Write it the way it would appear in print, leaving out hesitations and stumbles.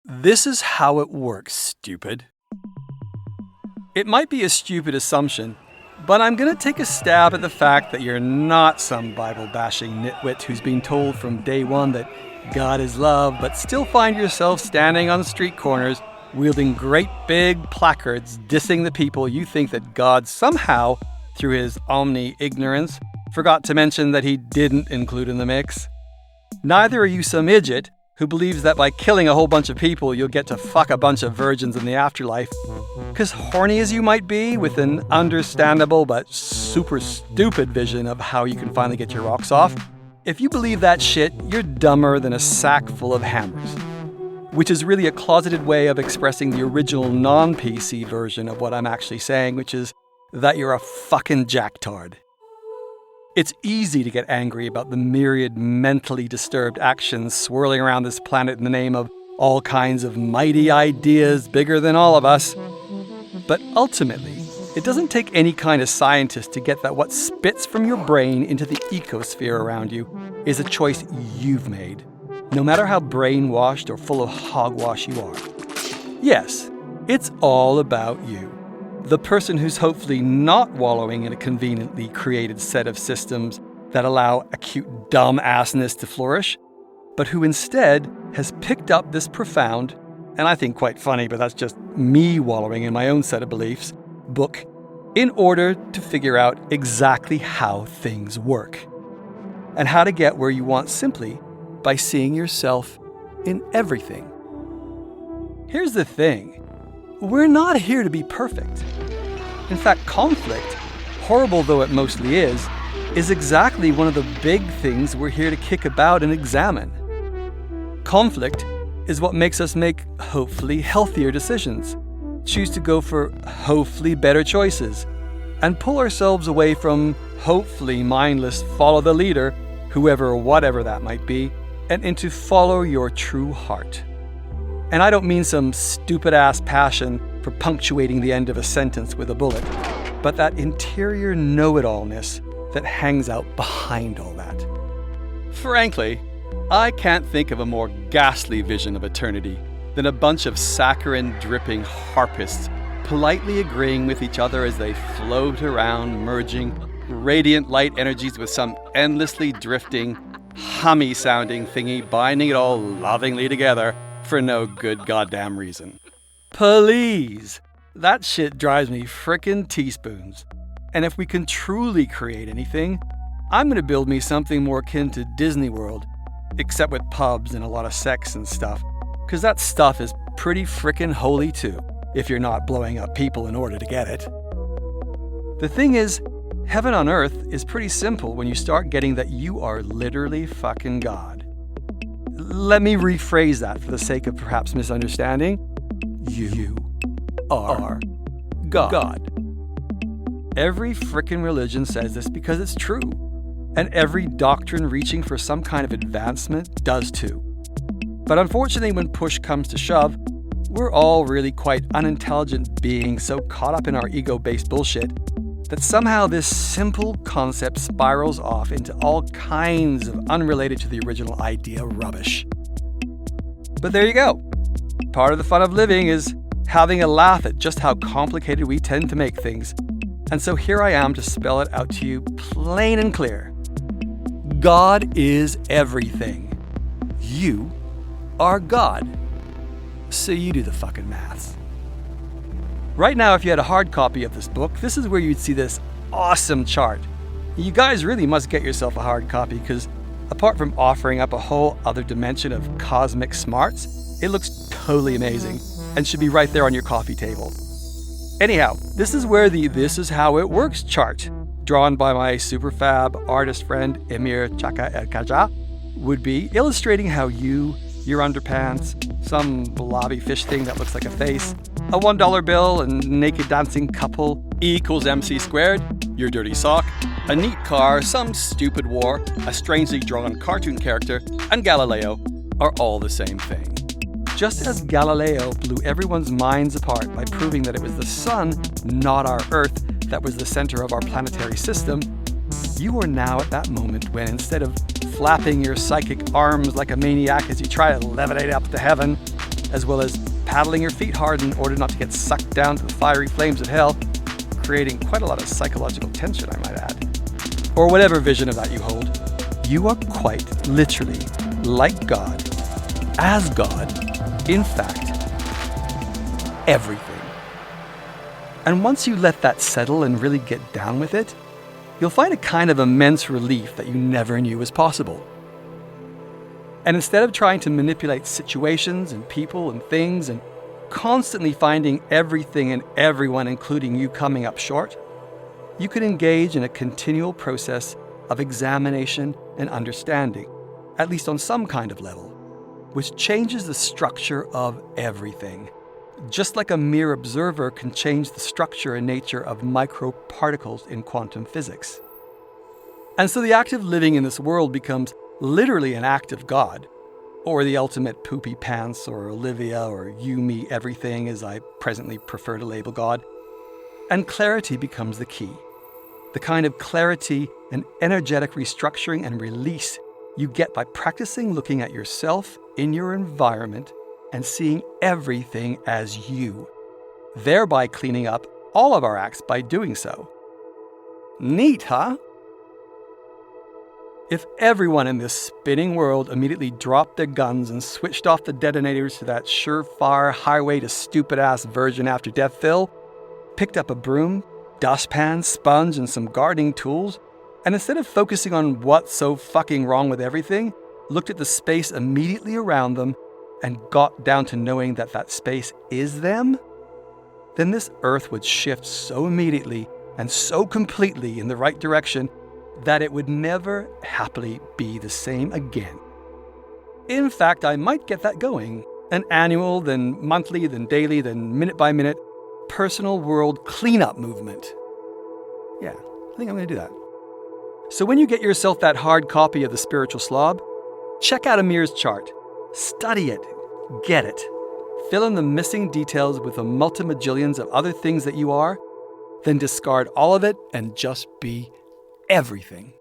This is how it works, stupid. It might be a stupid assumption, but I'm going to take a stab at the fact that you're not some Bible-bashing nitwit who's been told from day one that God is love, but still find yourself standing on street corners wielding great big placards dissing the people you think that God somehow, through his omni-ignorance, forgot to mention that he didn't include in the mix. Neither are you some idiot who believes that by killing a whole bunch of people you'll get to fuck a bunch of virgins in the afterlife. Because horny as you might be, with an understandable but super stupid vision of how you can finally get your rocks off, if you believe that shit, you're dumber than a sack full of hammers. Which is really a closeted way of expressing the original non-PC version of what I'm actually saying, which is that you're a fucking jacktard. It's easy to get angry about the myriad mentally disturbed actions swirling around this planet in the name of all kinds of mighty ideas bigger than all of us. But ultimately, it doesn't take any kind of scientist to get that what spits from your brain into the ecosphere around you is a choice you've made, no matter how brainwashed or full of hogwash you are. Yes, it's all about you. The person who's hopefully not wallowing in a conveniently created set of systems that allow acute dumbassness to flourish, but who instead has picked up this profound, and I think quite funny, but that's just me wallowing in my own set of beliefs, book in order to figure out exactly how things work and how to get where you want simply by seeing yourself in everything. Here's the thing. We're not here to be perfect. In fact, conflict, horrible though it mostly is exactly one of the big things we're here to kick about and examine. Conflict is what makes us make hopefully healthier decisions, choose to go for hopefully better choices, and pull ourselves away from hopefully mindless follow the leader, whoever or whatever that might be, and into follow your true heart. And I don't mean some stupid-ass passion for punctuating the end of a sentence with a bullet, but that interior know-it-allness that hangs out behind all that. Frankly, I can't think of a more ghastly vision of eternity than a bunch of saccharin-dripping harpists politely agreeing with each other as they float around, merging radiant light energies with some endlessly drifting, hummy-sounding thingy, binding it all lovingly together for no good goddamn reason. Please! That shit drives me frickin' teaspoons. And if we can truly create anything, I'm gonna build me something more akin to Disney World, except with pubs and a lot of sex and stuff, because that stuff is pretty frickin' holy too, if you're not blowing up people in order to get it. The thing is, heaven on earth is pretty simple when you start getting that you are literally fucking God. Let me rephrase that for the sake of perhaps misunderstanding. You are God. Every frickin' religion says this because it's true. And every doctrine reaching for some kind of advancement does too. But unfortunately, when push comes to shove, we're all really quite unintelligent beings so caught up in our ego-based bullshit that somehow this simple concept spirals off into all kinds of unrelated to the original idea rubbish. But there you go. Part of the fun of living is having a laugh at just how complicated we tend to make things. And so here I am to spell it out to you plain and clear. God is everything. You are God. So you do the fucking maths. Right now, if you had a hard copy of this book, this is where you'd see this awesome chart. You guys really must get yourself a hard copy because apart from offering up a whole other dimension of cosmic smarts, it looks totally amazing and should be right there on your coffee table. Anyhow, this is where the This Is How It Works chart, drawn by my super fab artist friend Emir Çaka Erkaya, would be illustrating how you, your underpants, some blobby fish thing that looks like a face, a $1 bill, a naked dancing couple, E equals MC squared, your dirty sock, a neat car, some stupid war, a strangely drawn cartoon character, and Galileo are all the same thing. Just as Galileo blew everyone's minds apart by proving that it was the sun, not our Earth, that was the center of our planetary system, you are now at that moment when instead of flapping your psychic arms like a maniac as you try to levitate up to heaven, as well as paddling your feet hard in order not to get sucked down to the fiery flames of hell, creating quite a lot of psychological tension, I might add. Or whatever vision of that you hold, you are quite literally like God, as God, in fact, everything. And once you let that settle and really get down with it, you'll find a kind of immense relief that you never knew was possible. And instead of trying to manipulate situations and people and things and constantly finding everything and everyone, including you, coming up short, you can engage in a continual process of examination and understanding, at least on some kind of level, which changes the structure of everything. Just like a mere observer can change the structure and nature of microparticles in quantum physics. And so the act of living in this world becomes literally an act of God, or the ultimate poopy pants, or Olivia, or you, me, everything, as I presently prefer to label God. And clarity becomes the key. The kind of clarity and energetic restructuring and release you get by practicing looking at yourself in your environment and seeing everything as you, thereby cleaning up all of our acts by doing so. Neat, huh? If everyone in this spinning world immediately dropped their guns and switched off the detonators to that surefire highway to stupid-ass virgin after death Phil, picked up a broom, dustpan, sponge, and some gardening tools, and instead of focusing on what's so fucking wrong with everything, looked at the space immediately around them and got down to knowing that that space is them, then this earth would shift so immediately and so completely in the right direction that it would never happily be the same again. In fact, I might get that going. An annual, then monthly, then daily, then minute by minute, personal world cleanup movement. Yeah, I think I'm going to do that. So when you get yourself that hard copy of the Spiritual SLOB, check out Emir's chart. Study it. Get it. Fill in the missing details with the multimajillions of other things that you are, then discard all of it and just be everything.